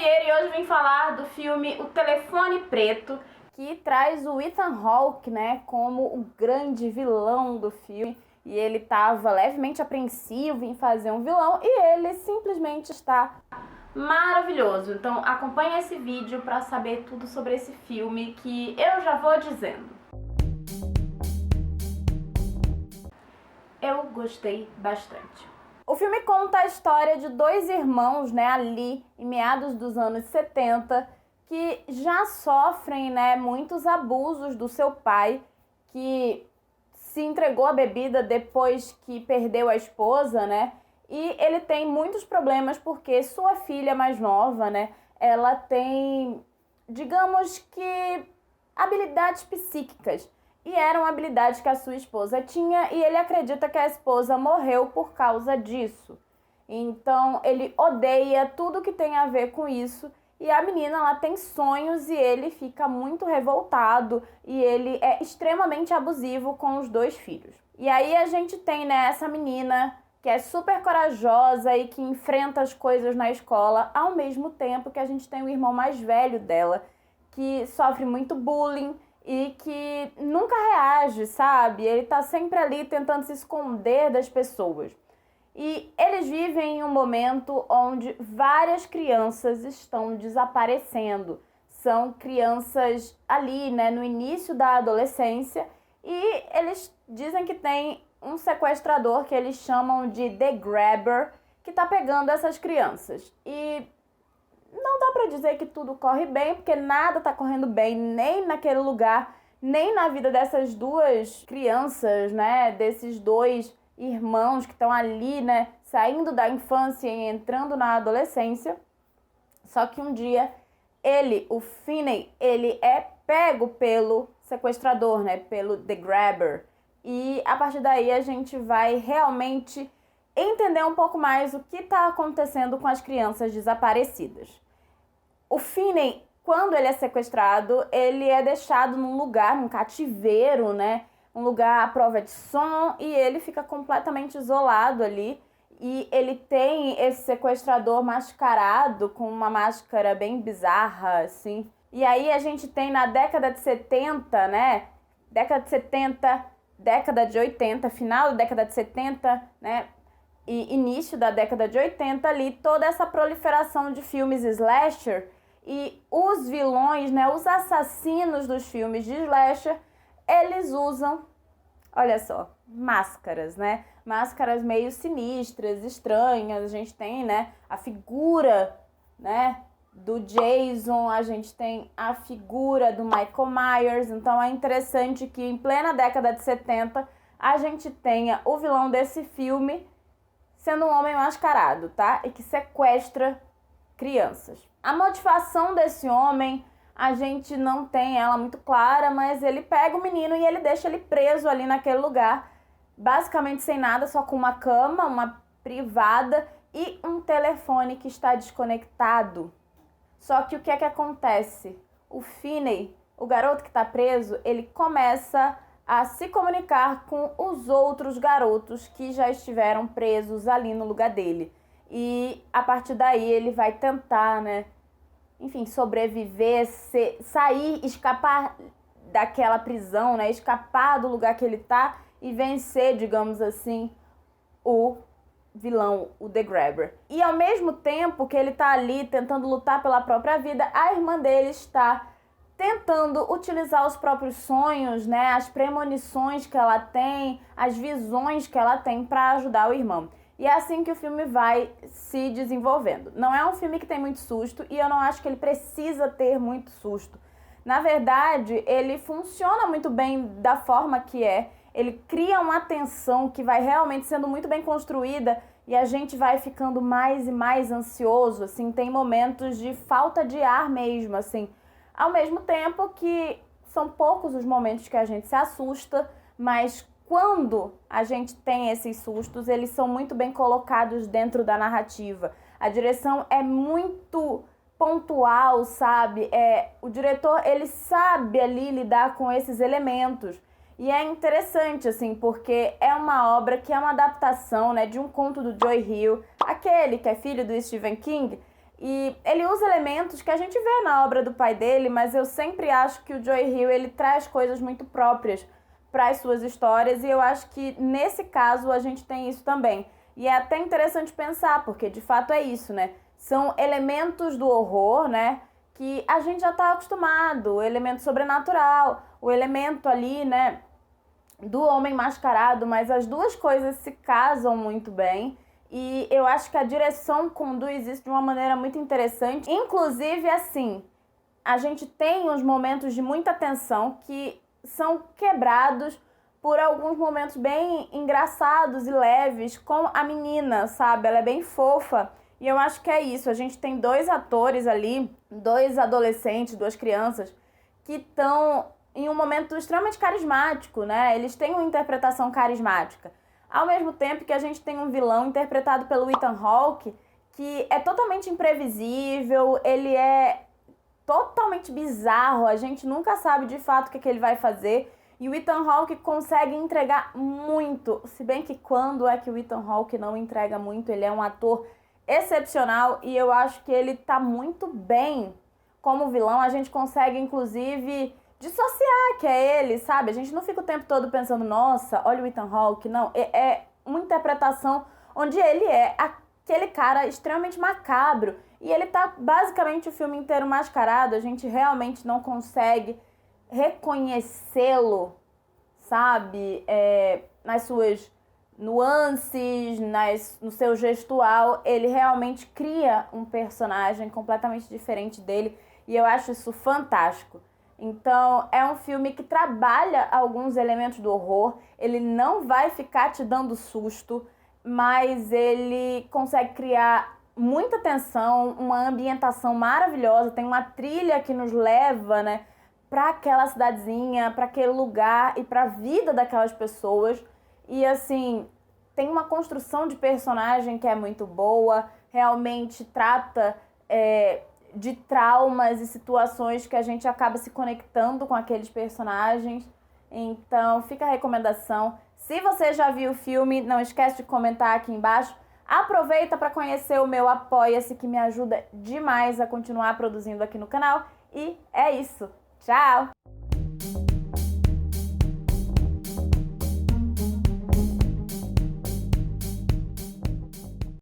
Vieira e hoje vim falar do filme O Telefone Preto, que traz o Ethan Hawke, né, como o grande vilão do filme. E ele estava levemente apreensivo em fazer um vilão e ele simplesmente está maravilhoso. Então acompanha esse vídeo para saber tudo sobre esse filme que eu já vou dizendo. Eu gostei bastante. O filme conta a história de dois irmãos, né, ali em meados dos anos 70, que já sofrem, né, muitos abusos do seu pai, que se entregou à bebida depois que perdeu a esposa, né? E ele tem muitos problemas porque sua filha mais nova, né, ela tem, digamos que, habilidades psíquicas. E eram habilidades que a sua esposa tinha e ele acredita que a esposa morreu por causa disso. Então ele odeia tudo que tem a ver com isso e a menina ela tem sonhos e ele fica muito revoltado e ele é extremamente abusivo com os dois filhos. E aí a gente tem, né, essa menina que é super corajosa e que enfrenta as coisas na escola, ao mesmo tempo que a gente tem o irmão mais velho dela que sofre muito bullying e que nunca reage, sabe? Ele tá sempre ali tentando se esconder das pessoas. E eles vivem em um momento onde várias crianças estão desaparecendo. São crianças ali, né, no início da adolescência e eles dizem que tem um sequestrador que eles chamam de The Grabber que tá pegando essas crianças. E não dá pra dizer que tudo corre bem, porque nada tá correndo bem, nem naquele lugar, nem na vida dessas duas crianças, né? Desses dois irmãos que estão ali, né? Saindo da infância e entrando na adolescência. Só que um dia, ele, o Finney, ele é pego pelo sequestrador, né? Pelo The Grabber. E a partir daí a gente vai realmente entender um pouco mais o que está acontecendo com as crianças desaparecidas. O Finney, quando ele é sequestrado, ele é deixado num lugar, num cativeiro, né? Um lugar à prova de som e ele fica completamente isolado ali. E ele tem esse sequestrador mascarado com uma máscara bem bizarra, assim. E aí a gente tem na década de 70, né? Década de 70, década de 80, final da década de 70, né? E início da década de 80 ali, toda essa proliferação de filmes slasher e os vilões, né, os assassinos dos filmes de slasher, eles usam, olha só, máscaras, né? Máscaras meio sinistras, estranhas. A gente tem, né, a figura, né, do Jason, a gente tem a figura do Michael Myers. Então é interessante que em plena década de 70 a gente tenha o vilão desse filme sendo um homem mascarado, tá? E que sequestra crianças. A motivação desse homem, a gente não tem ela muito clara, mas ele pega o menino e ele deixa ele preso ali naquele lugar, basicamente sem nada, só com uma cama, uma privada e um telefone que está desconectado. Só que o que é que acontece? O Finney, o garoto que está preso, ele começa a se comunicar com os outros garotos que já estiveram presos ali no lugar dele. E a partir daí ele vai tentar, né, enfim, sobreviver, sair, escapar daquela prisão, né, escapar do lugar que ele tá e vencer, digamos assim, o vilão, o The Grabber. E ao mesmo tempo que ele tá ali tentando lutar pela própria vida, a irmã dele está tentando utilizar os próprios sonhos, né, as premonições que ela tem, as visões que ela tem para ajudar o irmão. E é assim que o filme vai se desenvolvendo. Não é um filme que tem muito susto e eu não acho que ele precisa ter muito susto. Na verdade, ele funciona muito bem da forma que é. Ele cria uma tensão que vai realmente sendo muito bem construída e a gente vai ficando mais e mais ansioso, assim, tem momentos de falta de ar mesmo, assim. Ao mesmo tempo que são poucos os momentos que a gente se assusta, mas quando a gente tem esses sustos, eles são muito bem colocados dentro da narrativa. A direção é muito pontual, sabe? O diretor, ele sabe ali lidar com esses elementos. E é interessante, assim, porque é uma obra que é uma adaptação, né, de um conto do Joe Hill, aquele que é filho do Stephen King. E ele usa elementos que a gente vê na obra do pai dele, mas eu sempre acho que o Joe Hill, ele traz coisas muito próprias para as suas histórias, e eu acho que nesse caso a gente tem isso também. E é até interessante pensar, porque de fato é isso, né? São elementos do horror, né? Que a gente já está acostumado, o elemento sobrenatural, o elemento ali, né? Do homem mascarado, mas as duas coisas se casam muito bem. E eu acho que a direção conduz isso de uma maneira muito interessante. Inclusive, assim, a gente tem uns momentos de muita tensão que são quebrados por alguns momentos bem engraçados e leves com a menina, sabe? Ela é bem fofa. E eu acho que é isso. A gente tem dois atores ali, dois adolescentes, duas crianças, que estão em um momento extremamente carismático, né? Eles têm uma interpretação carismática. Ao mesmo tempo que a gente tem um vilão interpretado pelo Ethan Hawke, que é totalmente imprevisível, ele é totalmente bizarro, a gente nunca sabe de fato o que ele vai fazer. E o Ethan Hawke consegue entregar muito, se bem que quando é que o Ethan Hawke não entrega muito, ele é um ator excepcional e eu acho que ele tá muito bem como vilão. A gente consegue, inclusive, dissociar que é ele, sabe? A gente não fica o tempo todo pensando, nossa, olha o Ethan Hawke. Não, é uma interpretação onde ele é aquele cara extremamente macabro. E ele tá basicamente o filme inteiro mascarado. A gente realmente não consegue reconhecê-lo, sabe? Nas suas nuances, no seu gestual. Ele realmente cria um personagem completamente diferente dele. E eu acho isso fantástico. Então, é um filme que trabalha alguns elementos do horror. Ele não vai ficar te dando susto, mas ele consegue criar muita tensão, uma ambientação maravilhosa. Tem uma trilha que nos leva, né, para aquela cidadezinha, para aquele lugar e para a vida daquelas pessoas. E, assim, tem uma construção de personagem que é muito boa. Realmente trata de traumas e situações que a gente acaba se conectando com aqueles personagens. Então, fica a recomendação. Se você já viu o filme, não esquece de comentar aqui embaixo. Aproveita para conhecer o meu Apoia-se, que me ajuda demais a continuar produzindo aqui no canal. E é isso. Tchau!